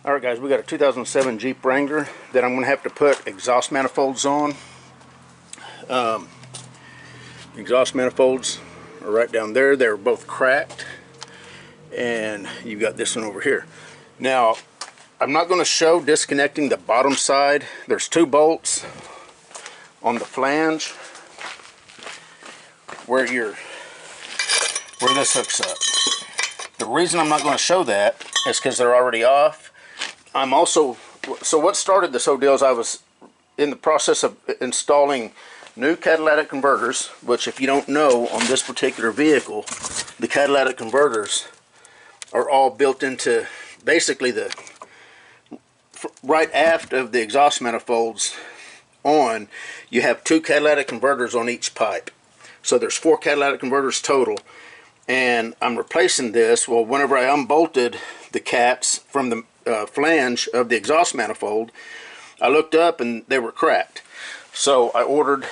Alright guys, we got a 2007 Jeep Wrangler that I'm going to have to put exhaust manifolds on. Exhaust manifolds are right down there. They're both cracked. And you've got this one over here. Now, I'm not going to show disconnecting the bottom side. There's two bolts on the flange where this hooks up. The reason I'm not going to show that is because they're already off. So what started this whole deal is I was in the process of installing new catalytic converters, which, if you don't know, on this particular vehicle, the catalytic converters are all built into basically the right aft of the exhaust manifolds on. You have two catalytic converters on each pipe, so there's 4 catalytic converters total. And I'm replacing this. Well, whenever I unbolted the cats from the flange of the exhaust manifold, I looked up and they were cracked. So I ordered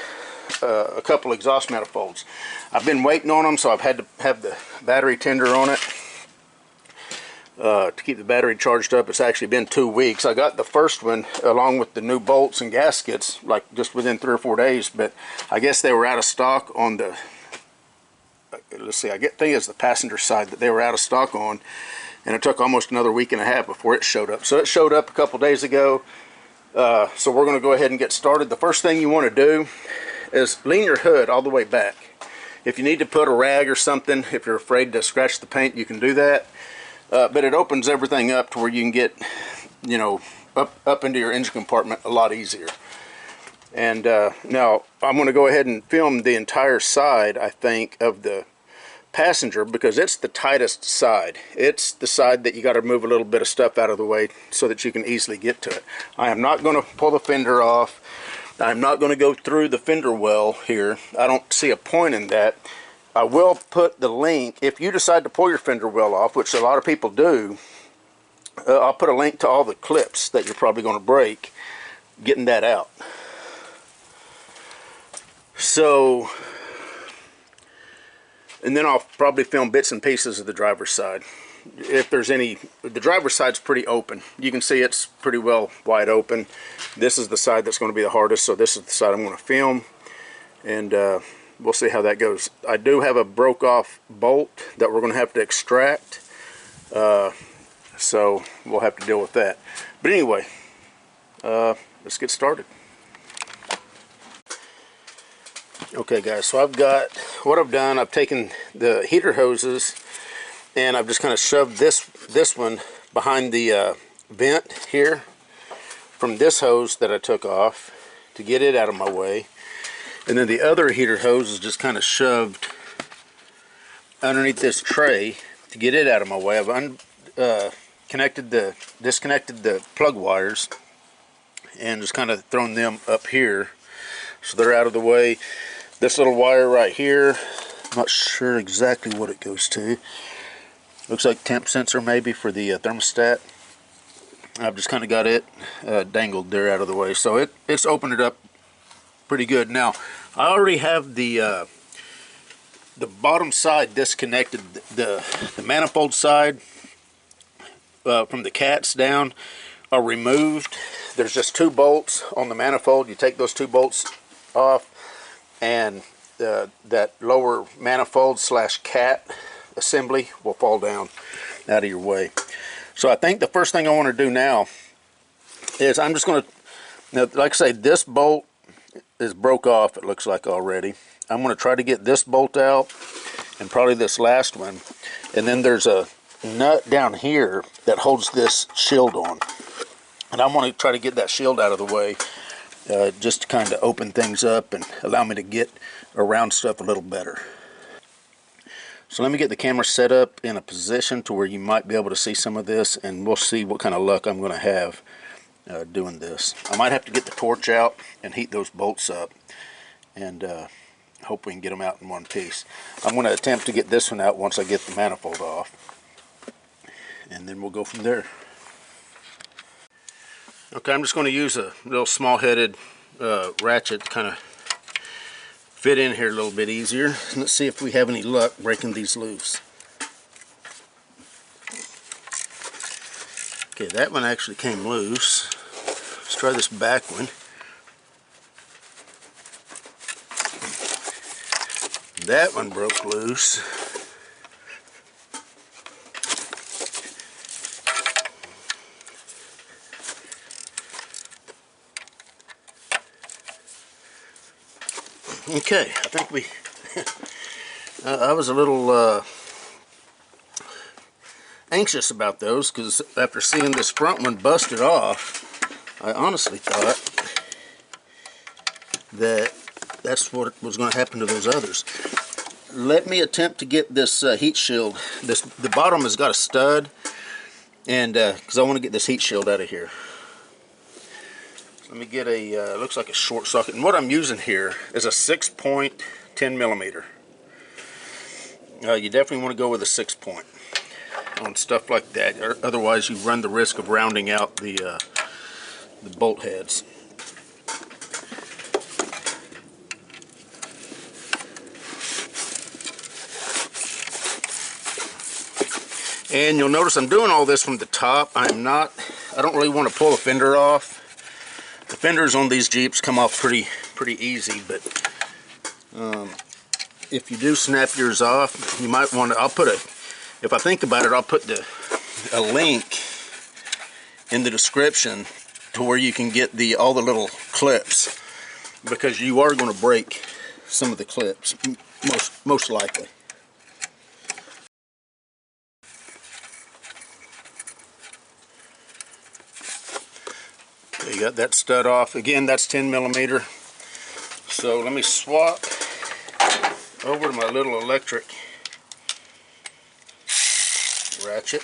a couple exhaust manifolds. I've been waiting on them, so I've had to have the battery tender on it to keep the battery charged up. It's actually been 2 weeks. I got the first one along with the new bolts and gaskets like just within 3 or 4 days, but I guess they were out of stock on the, let's see, I think it's the passenger side that they were out of stock on, and it took almost another week and a half before it showed up. So it showed up a couple days ago. So we're going to go ahead and get started. The first thing you want to do is lean your hood all the way back. If you need to put a rag or something, if you're afraid to scratch the paint, you can do that. But it opens everything up to where you can get, you know, up into your engine compartment a lot easier. And now I'm going to go ahead and film the entire side, I think, of the passenger, because it's the tightest side. It's the side that you got to move a little bit of stuff out of the way so that you can easily get to it. I am not going to pull the fender off. I'm not going to go through the fender well here. I don't see a point in that. I will put the link, if you decide to pull your fender well off, which a lot of people do, I'll put a link to all the clips that you're probably going to break getting that out. So, and then I'll probably film bits and pieces of the driver's side. If there's any, the driver's side's pretty open. You can see it's pretty well wide open. This is the side that's going to be the hardest, so this is the side I'm going to film. And we'll see how that goes. I do have a broke off bolt that we're going to have to extract. So we'll have to deal with that. But anyway, let's get started. Okay guys, so I've got, what I've done, I've taken the heater hoses and I've just kind of shoved this one behind the vent here from this hose that I took off to get it out of my way. And then the other heater hose is just kind of shoved underneath this tray to get it out of my way. I've disconnected the plug wires and just kind of thrown them up here so they're out of the way. This little wire right here, I'm not sure exactly what it goes to. Looks like temp sensor maybe for the thermostat. I've just kind of got it dangled there out of the way, so it's opened it up pretty good. Now I already have the bottom side disconnected. The manifold side from the cats down are removed. There's just 2 bolts on the manifold. You take those 2 bolts off, and that lower manifold / cat assembly will fall down out of your way. So I think the first thing I want to do now is I'm just going to, now, like I say, this bolt is broke off, it looks like already. I'm going to try to get this bolt out and probably this last one, and then there's a nut down here that holds this shield on, and I want to try to get that shield out of the way, just to kind of open things up and allow me to get around stuff a little better. So let me get the camera set up in a position to where you might be able to see some of this, and we'll see what kind of luck I'm going to have doing this. I might have to get the torch out and heat those bolts up, and hope we can get them out in one piece. I'm going to attempt to get this one out once I get the manifold off, and then we'll go from there. Okay, I'm just going to use a little small-headed ratchet to kind of fit in here a little bit easier. Let's see if we have any luck breaking these loose. Okay, that one actually came loose. Let's try this back one. That one broke loose. Okay, I think we... I was a little anxious about those because after seeing this front one busted off, I honestly thought that that's what was going to happen to those others. Let me attempt to get this heat shield. The bottom has got a stud, and because I want to get this heat shield out of here. Let me get a looks like a short socket, and what I'm using here is a 6-point 10 millimeter. You definitely want to go with a 6-point on stuff like that, or otherwise you run the risk of rounding out the bolt heads. And you'll notice I'm doing all this from the top. I don't really want to pull the fender off. The fenders on these Jeeps come off pretty easy, but if you do snap yours off, you might want to, if I think about it, I'll put a link in the description to where you can get all the little clips, because you are going to break some of the clips, most likely. You got that stud off. Again, that's 10 millimeter. So let me swap over to my little electric ratchet.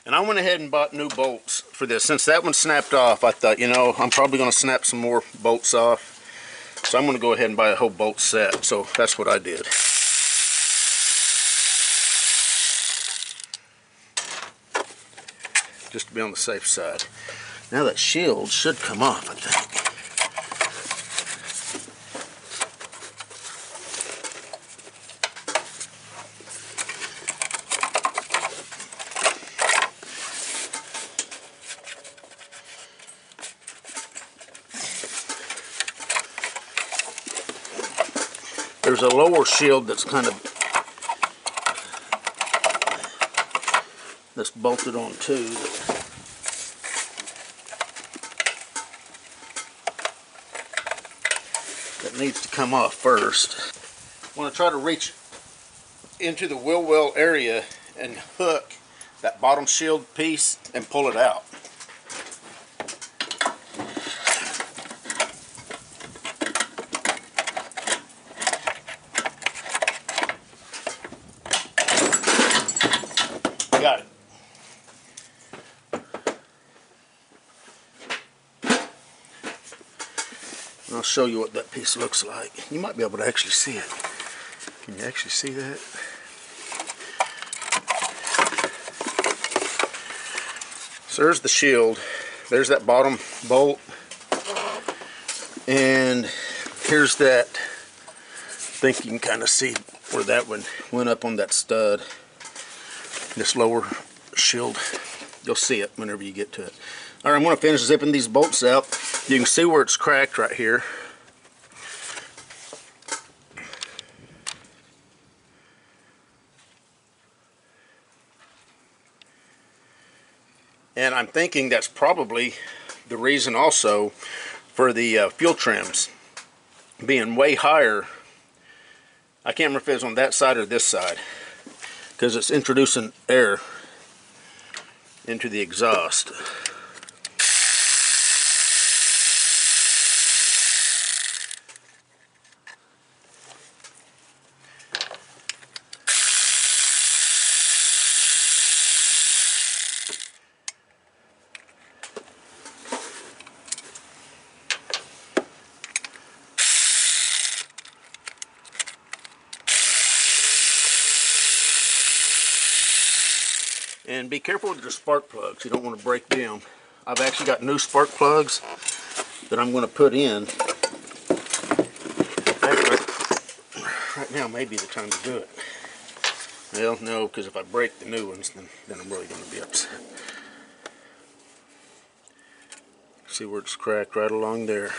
And I went ahead and bought new bolts for this. Since that one snapped off, I thought, you know, I'm probably going to snap some more bolts off. So I'm going to go ahead and buy a whole bolt set. So that's what I did. Just to be on the safe side. Now that shield should come off, I think. There's a lower shield that's that's bolted on too. That needs to come off first. I want to try to reach into the wheel well area and hook that bottom shield piece and pull it out. Got it. And I'll show you what that piece looks like. You might be able to actually see it. Can you actually see that? So there's the shield. There's that bottom bolt. And here's that. I think you can kind of see where that one went up on that stud. This lower shield, you'll see it whenever you get to it. Alright, I'm going to finish zipping these bolts out. You can see where it's cracked right here. And I'm thinking that's probably the reason also for the fuel trims being way higher. I can't remember if it was on that side or this side, because it's introducing air into the exhaust. And be careful with your spark plugs. You don't want to break them. I've actually got new spark plugs that I'm going to put in. Right now may be the time to do it. Well, no, because if I break the new ones, then I'm really going to be upset. See where it's cracked right along there.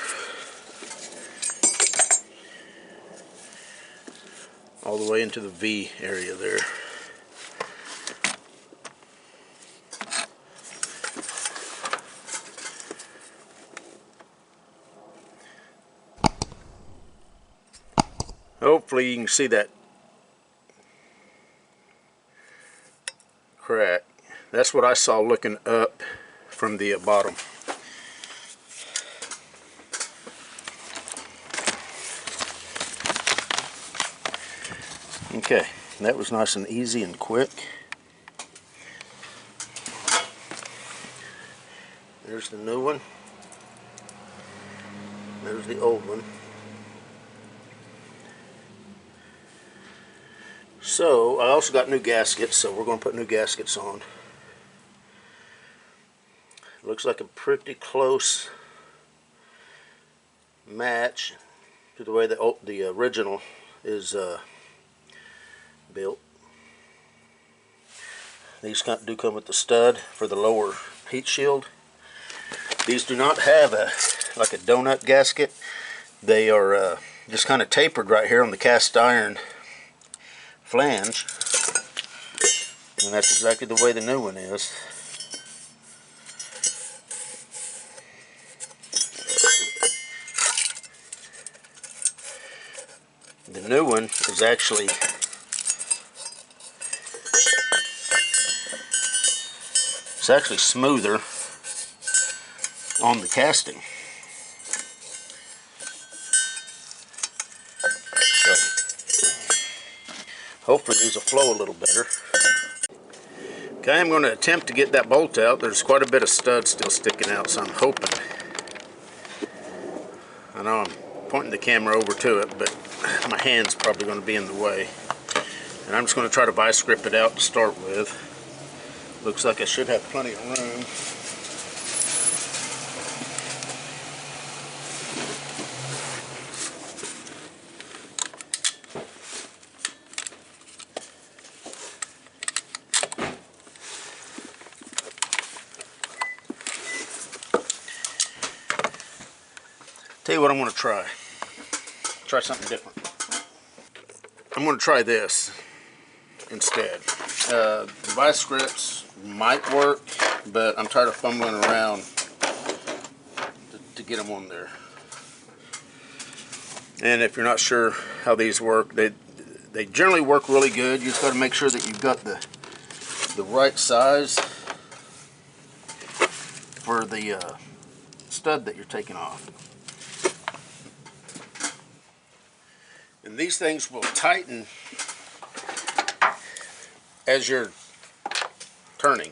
All the way into the V area there. Hopefully you can see that crack. That's what I saw looking up from the bottom. Okay, that was nice and easy and quick. There's the new one. There's the old one. So I also got new gaskets, so we're going to put new gaskets on. Looks like a pretty close match to the way the original is built. These do come with the stud for the lower heat shield. These do not have like a donut gasket. They are just kind of tapered right here on the cast iron flange, and that's exactly the way the new one is. The new one is actually smoother on the casting. So hopefully these will flow a little better. Okay, I'm going to attempt to get that bolt out. There's quite a bit of stud still sticking out, so I'm hoping. I know I'm pointing the camera over to it, but my hand's probably going to be in the way. And I'm just going to try to vice grip it out to start with. Looks like I should have plenty of room. Tell you what I'm going to try. Try something different. I'm going to try this instead. The vice grips might work, but I'm tired of fumbling around to get them on there. And if you're not sure how these work, they generally work really good. You just got to make sure that you've got the right size for the stud that you're taking off. And these things will tighten as you're turning.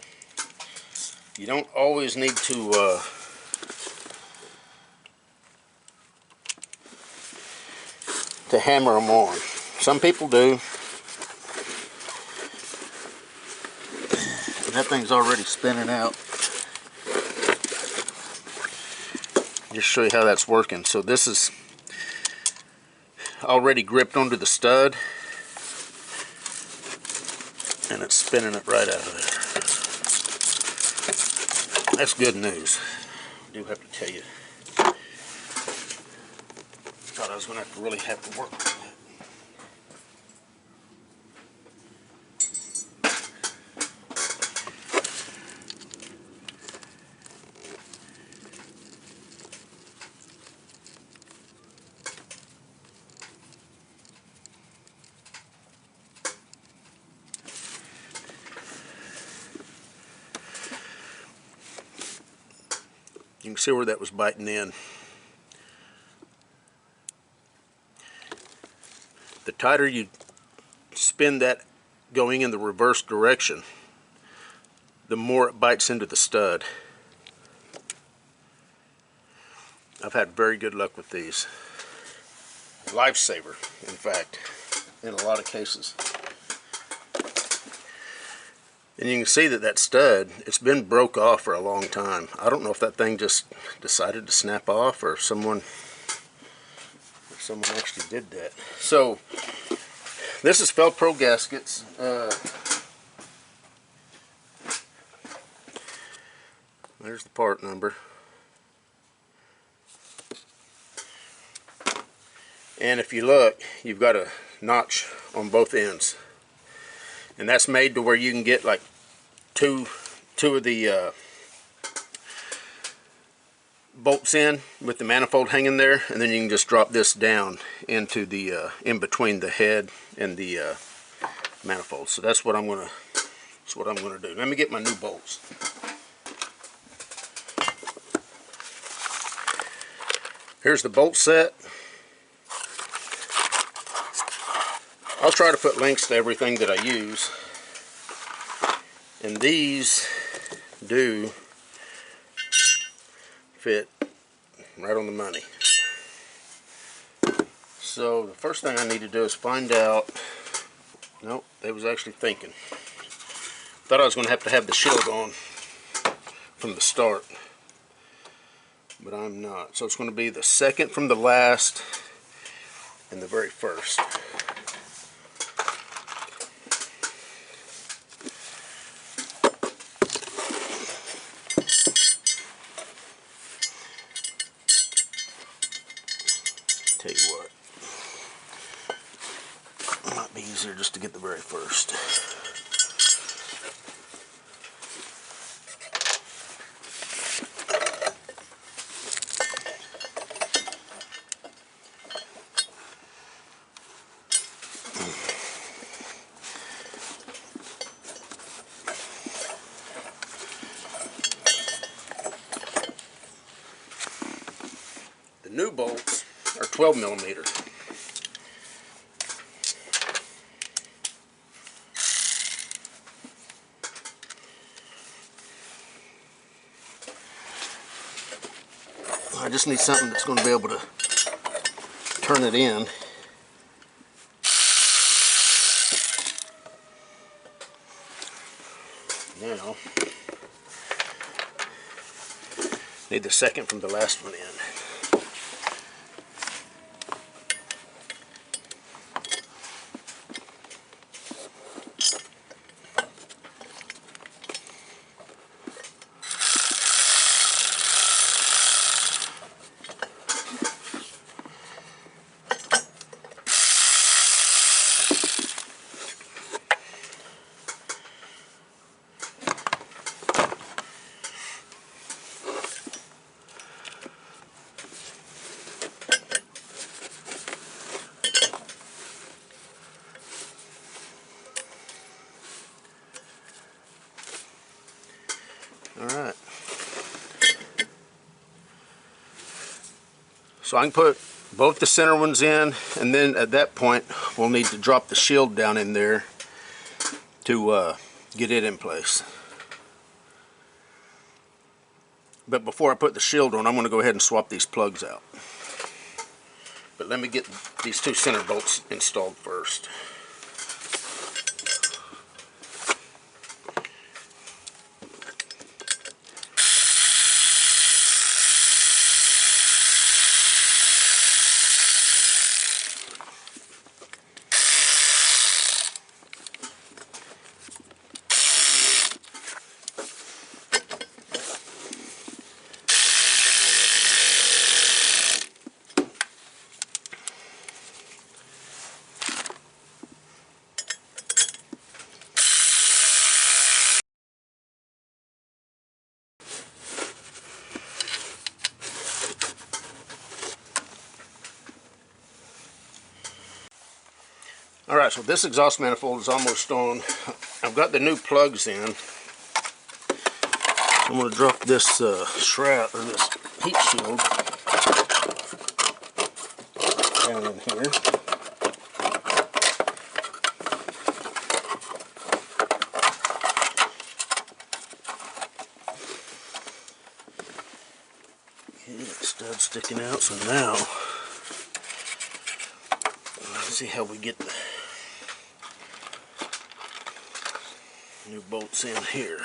You don't always need to hammer them on. Some people do. And that thing's already spinning out. Just show you how that's working. So this is already gripped onto the stud, and it's spinning it right out of there. That's good news. I do have to tell you. Thought I was going to really have to work with that. You can see where that was biting in. The tighter you spin that going in the reverse direction, the more it bites into the stud. I've had very good luck with these. Lifesaver, in fact, in a lot of cases. And you can see that stud, it's been broke off for a long time. I don't know if that thing just decided to snap off, or someone actually did that. So This is FEL-PRO gaskets. There's the part number. And if you look, you've got a notch on both ends. And that's made to where you can get like two of the bolts in with the manifold hanging there, and then you can just drop this down into the in between the head and the manifold. So that's what I'm gonna do. Let me get my new bolts. Here's the bolt set. I'll try to put links to everything that I use, and these do fit right on the money. So the first thing I need to do is find out. Nope, they was actually thinking. Thought I was going to have the shield on from the start, but I'm not. So it's going to be the second from the last and the very first. Tell you what, it might be easier just to get the very first. The new bolts are 12 millimeter. I just need something that's going to be able to turn it in. Now, need the second from the last one in. Alright, so I can put both the center ones in, and then at that point we'll need to drop the shield down in there to get it in place. But before I put the shield on, I'm going to go ahead and swap these plugs out. But let me get these two center bolts installed first. Alright, so this exhaust manifold is almost on. I've got the new plugs in. I'm going to drop this shroud, or this heat shield, down in here. Okay, that stud's sticking out, so now let's see how we get the new bolts in here.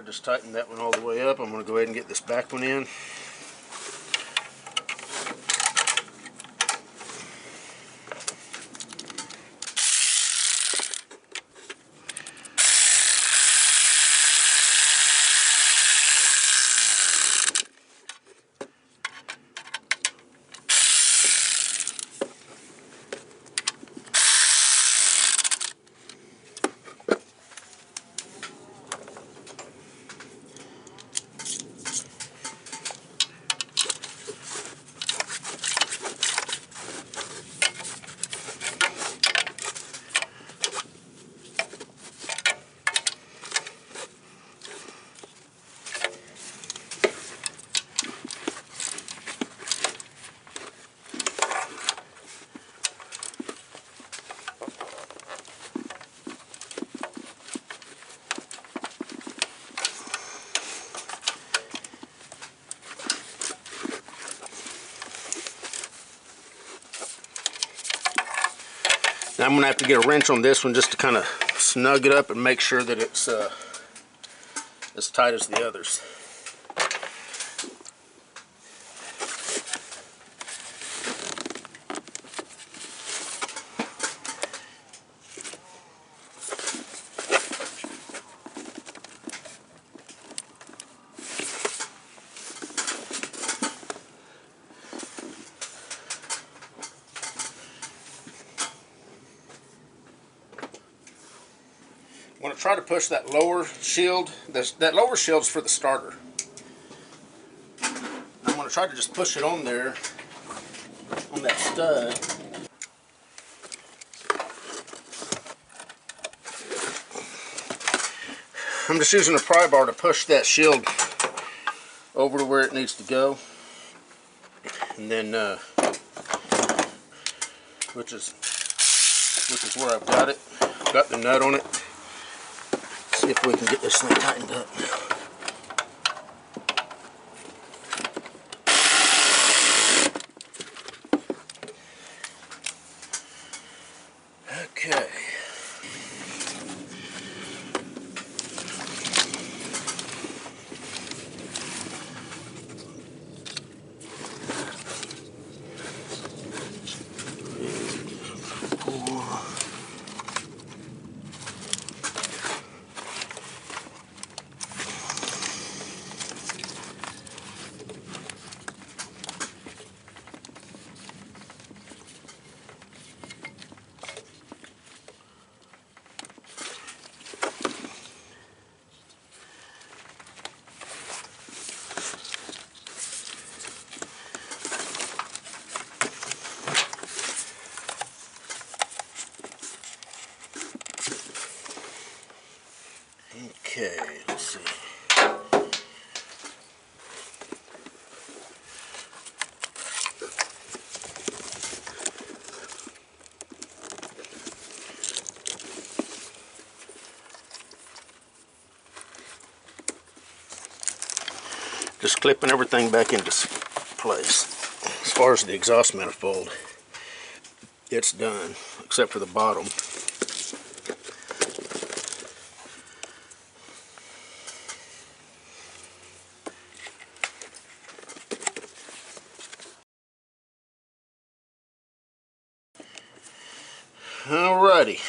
just tightened that one all the way up. I'm going to go ahead and get this back one in. Now I'm going to have to get a wrench on this one just to kind of snug it up and make sure that it's as tight as the others. I'm going to try to push that lower shield. That lower shield's for the starter. I'm going to try to just push it on there, on that stud. I'm just using a pry bar to push that shield over to where it needs to go. And then, which is where I've got it. Got the nut on it. See if we can get this thing tightened up. Okay. Okay, let's see. Just clipping everything back into place. As far as the exhaust manifold, it's done, except for the bottom. Alrighty,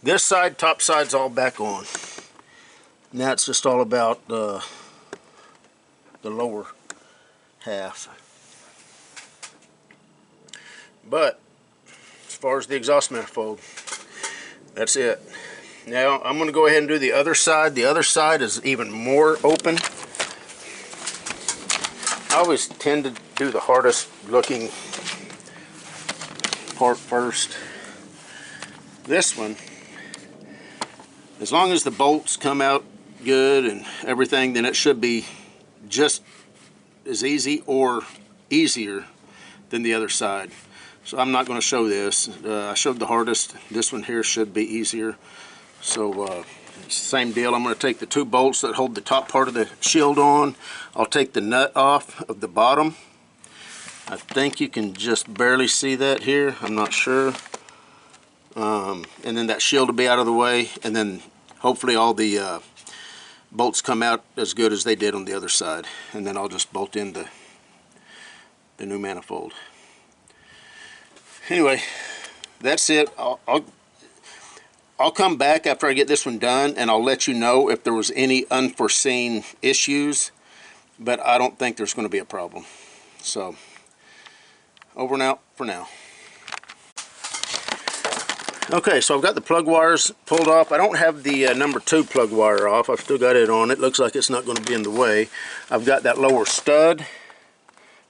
this side, top side's all back on. Now it's just all about the lower half. But as far as the exhaust manifold, that's it. Now I'm going to go ahead and do the other side. The other side is even more open. I always tend to do the hardest looking part first. This one, as long as the bolts come out good and everything, then it should be just as easy or easier than the other side. So I'm not going to show this. I showed the hardest. This one here should be easier. So same deal. I'm going to take the two bolts that hold the top part of the shield on. I'll take the nut off of the bottom. I think you can just barely see that here. I'm not sure. And then that shield will be out of the way, and then hopefully all the bolts come out as good as they did on the other side, and then I'll just bolt in the new manifold. Anyway, that's it. I'll come back after I get this one done, and I'll let you know if there was any unforeseen issues, but I don't think there's going to be a problem. So, over and out for now. Okay, so I've got the plug wires pulled off. I don't have the number 2 plug wire off. I've still got it on. It looks like it's not going to be in the way. I've got that lower stud,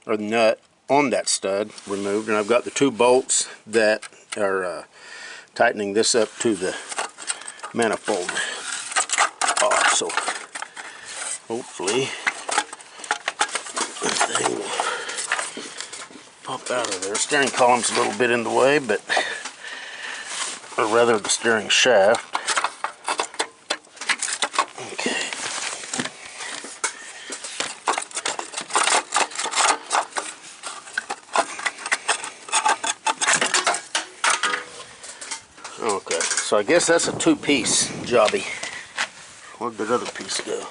or the nut, on that stud removed, and I've got the 2 bolts that are tightening this up to the manifold off. So hopefully this thing will pop out of there. Steering column's a little bit in the way, but, or rather the steering shaft. Okay. Okay, so I guess that's a 2-piece jobby. Where'd that other piece go?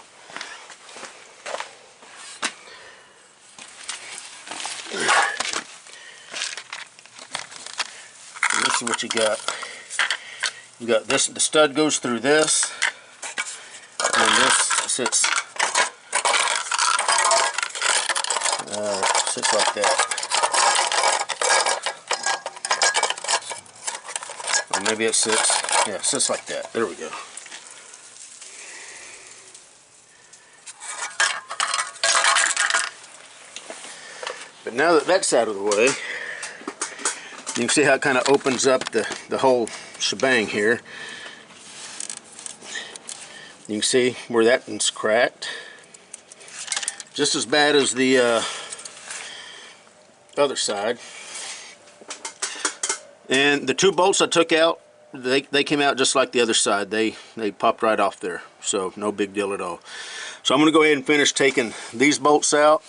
Let's see what you got. You got this, the stud goes through this, and then this sits like that. Or maybe it sits, yeah, it sits like that. There we go. But now that that's out of the way, you can see how it kind of opens up the whole shebang here. You can see where that one's cracked. Just as bad as the other side. And the 2 bolts I took out, they came out just like the other side. They popped right off there. So no big deal at all. So I'm going to go ahead and finish taking these bolts out.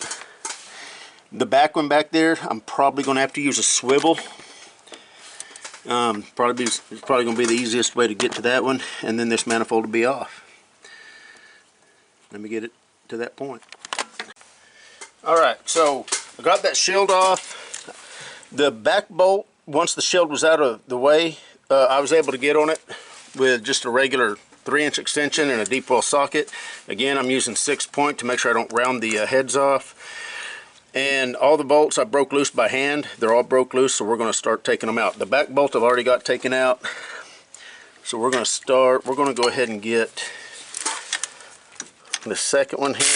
The back one back there, I'm probably going to have to use a swivel. It's probably going to be the easiest way to get to that one, and then this manifold will be off. Let me get it to that point. Alright, so I got that shield off. The back bolt, once the shield was out of the way, I was able to get on it with just a regular 3-inch extension and a deep well socket. Again, I'm using 6-point to make sure I don't round the heads off. And all the bolts I broke loose by hand. They're all broke loose, so we're going to start taking them out. The back bolt I've already got taken out. So we're going to go ahead and get the second one here.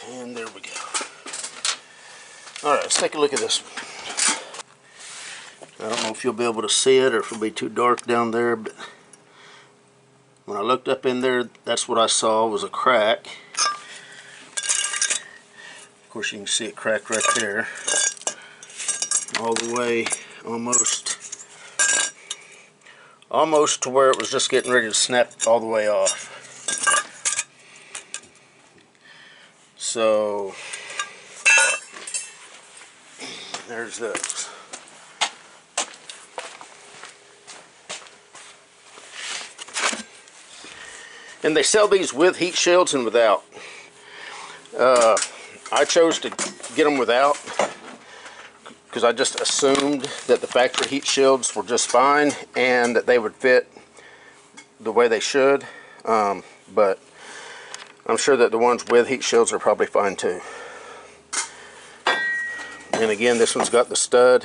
And there we go. Alright, let's take a look at this one. I don't know if you'll be able to see it or if it'll be too dark down there, but when I looked up in there, that's what I saw was a crack. Of course, you can see it cracked right there. All the way almost to where it was just getting ready to snap all the way off. So there's those. And they sell these with heat shields and without. I chose to get them without because I just assumed that the factory heat shields were just fine and that they would fit the way they should. But I'm sure that the ones with heat shields are probably fine too. And again, this one's got the stud,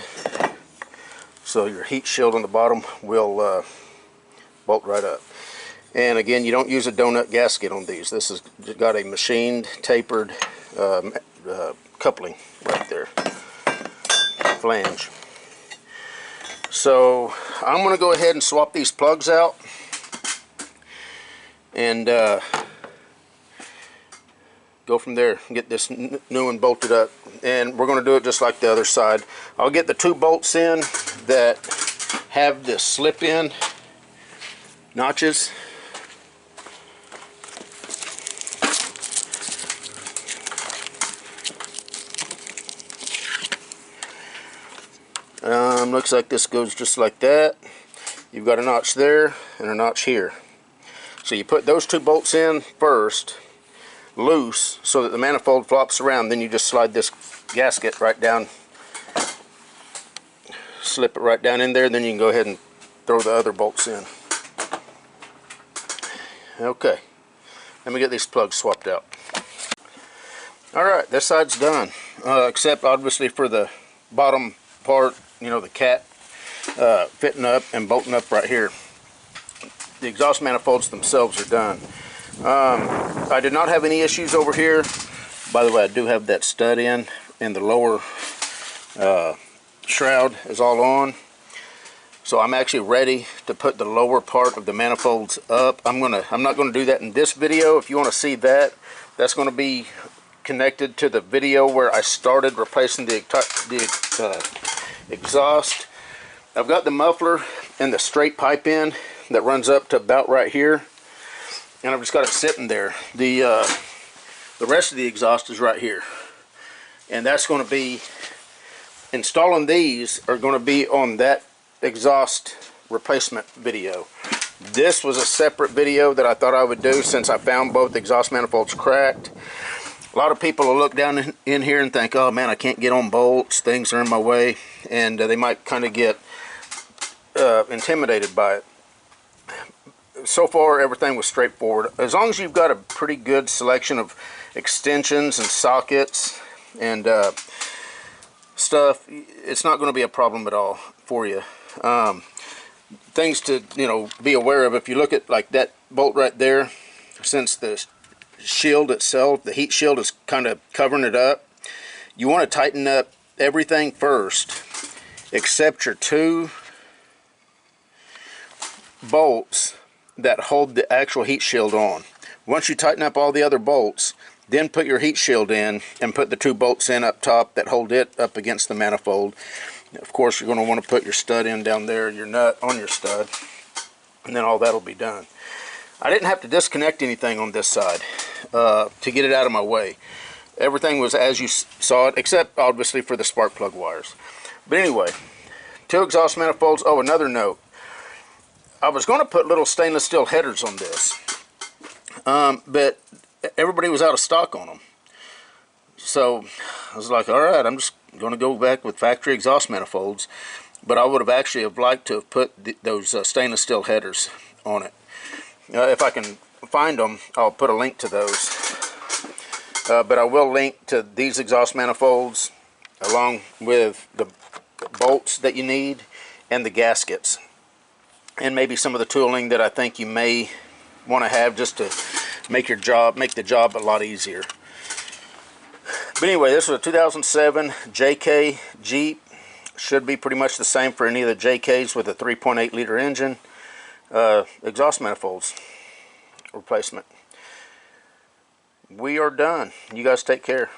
so your heat shield on the bottom will bolt right up. And again, you don't use a donut gasket on these. This has got a machined, tapered coupling right there, flange. So I'm going to go ahead and swap these plugs out and go from there and get this new one bolted up. And we're going to do it just like the other side. I'll get the 2 bolts in that have this slip in notches. Looks like this goes just like that. You've got a notch there and a notch here. So you put those two bolts in first, loose, so that the manifold flops around. Then you just slide this gasket right down, slip it right down in there. Then you can go ahead and throw the other bolts in. Okay, let me get these plugs swapped out. Alright, this side's done, except obviously for the bottom part, you know, the cat fitting up and bolting up right here. The exhaust manifolds themselves are done. I did not have any issues over here. By the way, I do have that stud in, and the lower shroud is all on. So I'm actually ready to put the lower part of the manifolds up. I'm not gonna do that in this video. If you want to see that, that's going to be connected to the video where I started replacing the exhaust. I've got the muffler and the straight pipe in that runs up to about right here, and I've just got it sitting there. The rest of the exhaust is right here, and that's going to be, installing these are going to be on that exhaust replacement video. This was a separate video that I thought I would do since I found both exhaust manifolds cracked. A lot of people will look down in here and think, oh man, I can't get on bolts, things are in my way, and they might kind of get intimidated by it. So far everything was straightforward. As long as you've got a pretty good selection of extensions and sockets and stuff, it's not going to be a problem at all for you. Things to, you know, be aware of: if you look at like that bolt right there, since the shield itself, the heat shield, is kind of covering it up, you want to tighten up everything first except your two bolts that hold the actual heat shield on. Once you tighten up all the other bolts, then put your heat shield in and put the two bolts in up top that hold it up against the manifold. Of course, you're going to want to put your stud in down there, your nut on your stud, and then all that'll be done. I didn't have to disconnect anything on this side to get it out of my way. Everything was as you saw it, except obviously for the spark plug wires. But anyway, two exhaust manifolds. Oh, another note. I was going to put little stainless steel headers on this, but everybody was out of stock on them. So I was like, all right, I'm just going to go back with factory exhaust manifolds. But I would have actually liked to have put those stainless steel headers on it. If I can find them, I'll put a link to those. But I will link to these exhaust manifolds along with the bolts that you need and the gaskets, and maybe some of the tooling that I think you may want to have just to make the job a lot easier. But anyway, this was a 2007 JK Jeep. Should be pretty much the same for any of the JKs with a 3.8 liter engine. Exhaust manifolds replacement. We are done. You guys take care.